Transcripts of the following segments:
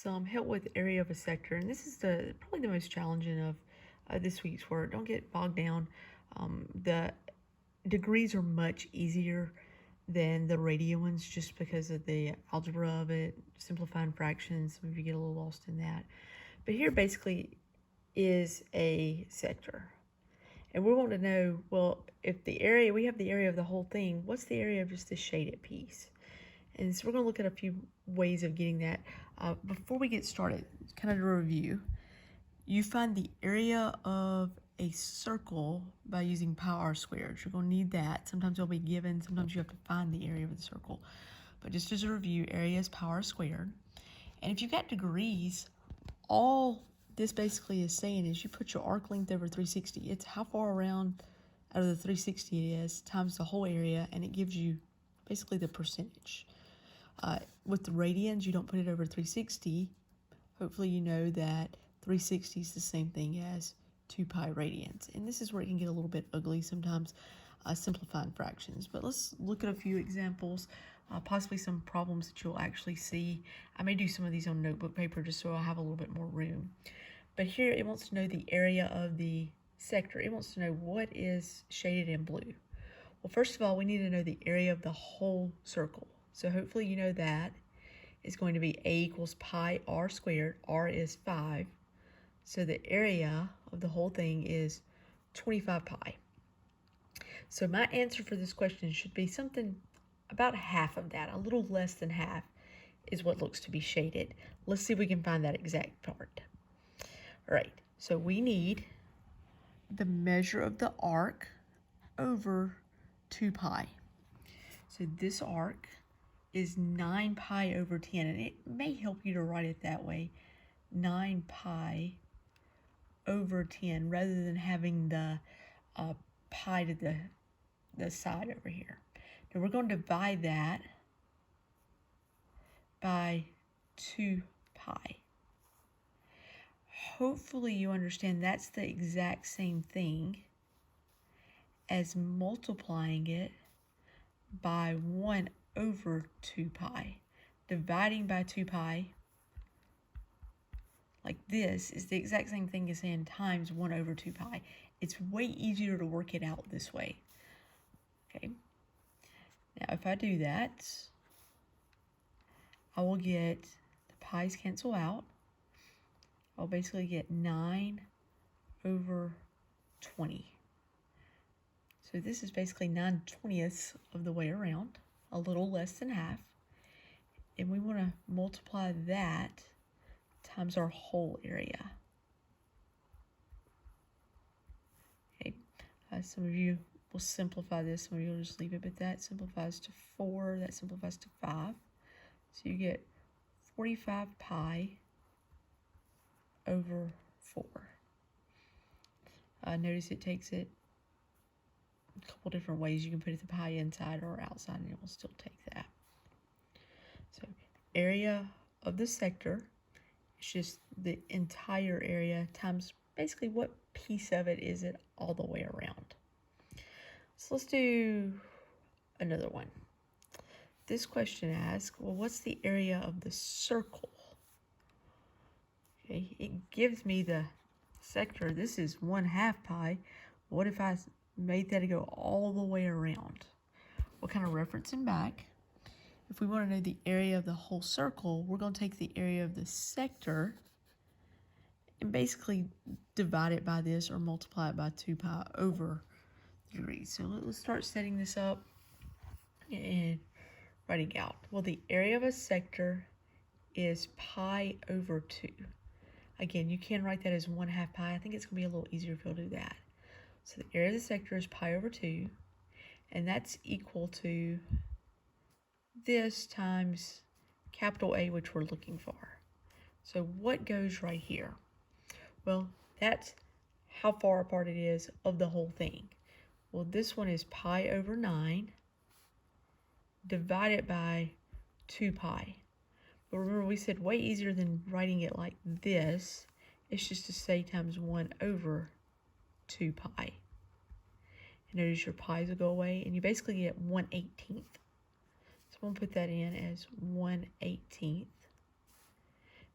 some help with area of a sector, and this is probably the most challenging of this week's work. Don't get bogged down. The degrees are much easier than the radian ones just because of the algebra of it, simplifying fractions. Some of you get a little lost in that. But here basically is a sector. And we want to know, well, if the area, we have the area of the whole thing, what's the area of just this shaded piece? And so we're going to look at a few ways of getting that. Before we get started, kind of a review, you find the area of a circle by using pi r squared. You're going to need that. Sometimes it'll be given, sometimes you have to find the area of the circle. But just as a review, area is pi r squared. And if you've got degrees, all this basically is saying is you put your arc length over 360. It's how far around out of the 360 it is times the whole area, and it gives you basically the percentage. With the radians, you don't put it over 360. Hopefully you know that 360 is the same thing as 2 pi radians. And this is where it can get a little bit ugly sometimes, simplifying fractions. But let's look at a few examples, possibly some problems that you'll actually see. I may do some of these on notebook paper just so I have a little bit more room. But here it wants to know the area of the sector. It wants to know what is shaded in blue. Well, first of all, we need to know the area of the whole circle. So hopefully you know that is going to be A equals pi r squared. R is 5. So the area of the whole thing is 25 pi. So my answer for this question should be something about half of that. A little less than half is what looks to be shaded. Let's see if we can find that exact part. All right, so we need the measure of the arc over 2 pi. So this arc is 9 pi over 10, and it may help you to write it that way, 9 pi over 10, rather than having the pi to the side over here. Now we're going to divide that by 2 pi. Hopefully you understand that's the exact same thing as multiplying it by 1 over 2 pi. Dividing by 2 pi, like this, is the exact same thing as saying times 1 over 2 pi. It's way easier to work it out this way. Okay. Now if I do that, I will get, the pi's cancel out. I'll basically get 9 over 20. So this is basically 9/20ths of the way around, a little less than half. And we want to multiply that times our whole area. Okay, some of you will simplify this, some of you will just leave it, but that simplifies to 4, that simplifies to 5. So you get 45 pi over 4. Notice it takes it a couple different ways. You can put the pi inside or outside and it will still take that. So area of the sector is just the entire area times basically what piece of it is it all the way around. So let's do another one. This question asks, well, what's the area of the circle? Okay, it gives me the sector. This is 1/2 pi. What if I made that go all the way around? Well, kind of referencing back, if we want to know the area of the whole circle, we're going to take the area of the sector and basically divide it by this or multiply it by 2 pi over degrees. So let's start setting this up and writing out. Well, the area of a sector is pi over 2. Again, you can write that as 1/2 pi. I think it's going to be a little easier if you'll do that. So the area of the sector is pi over 2, and that's equal to this times capital A, which we're looking for. So what goes right here? Well, that's how far apart it is of the whole thing. Well, this one is pi over 9 divided by 2 pi. But remember, we said way easier than writing it like this. It's just to say times 1 over 2 pi. And notice your pi's will go away, and you basically get 1/18. So I'm going to put that in as 1/18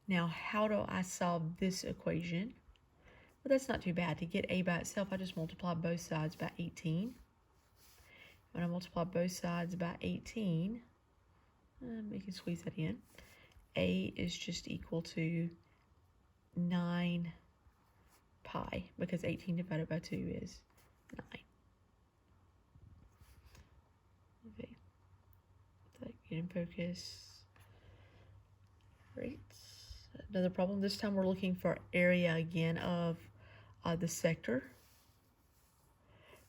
Now, how do I solve this equation? Well, that's not too bad. To get a by itself, I just multiply both sides by 18. When I multiply both sides by 18, we can squeeze that in. A is just equal to 9 pi, because 18 divided by 2 is 9. Okay, get in focus. Great. Another problem. This time we're looking for area again of the sector.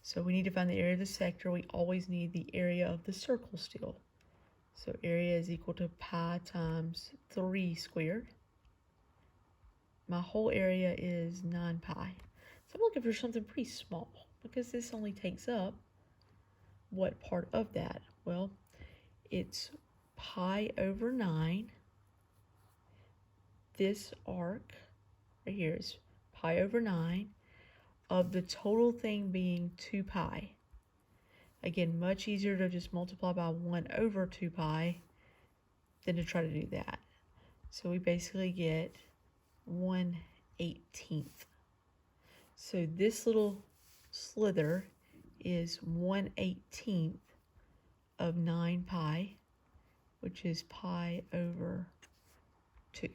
So we need to find the area of the sector. We always need the area of the circle still. So area is equal to pi times 3 squared. My whole area is 9 pi. So I'm looking for something pretty small, because this only takes up what part of that? Well, it's pi over 9. This arc right here is pi over 9 of the total thing being 2 pi. Again, much easier to just multiply by 1 over 2 pi than to try to do that. So we basically get 1/18. So this little slither is 1/18 of 9 pi, which is pi over 2.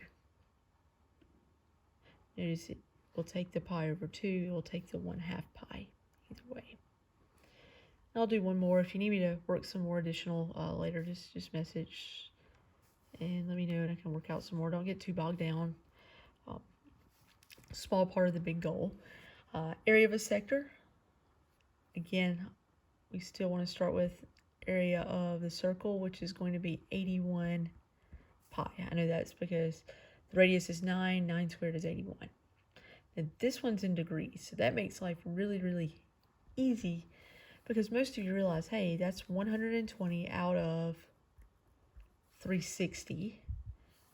Notice it will take the pi over 2, it will take the 1/2 pi, either way. I'll do one more. If you need me to work some more additional later, just message and let me know, and I can work out some more. Don't get too bogged down. Small part of the big goal. Area of a sector. Again, we still want to start with area of the circle, which is going to be 81 pi. I know that's because the radius is 9, 9 squared is 81. And this one's in degrees, so that makes life really, really easy, because most of you realize, hey, that's 120 out of 360.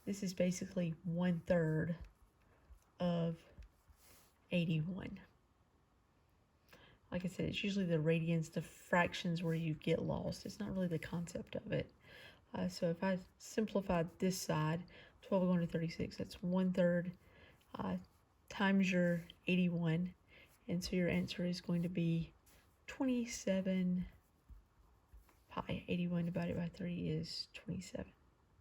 This is basically 1/3 of 81. Like I said, it's usually the radians, the fractions where you get lost. It's not really the concept of it. So if I simplify this side, 12 going to 36, that's 1/3 times your 81. And so your answer is going to be 27 pi. 81 divided by 3 is 27.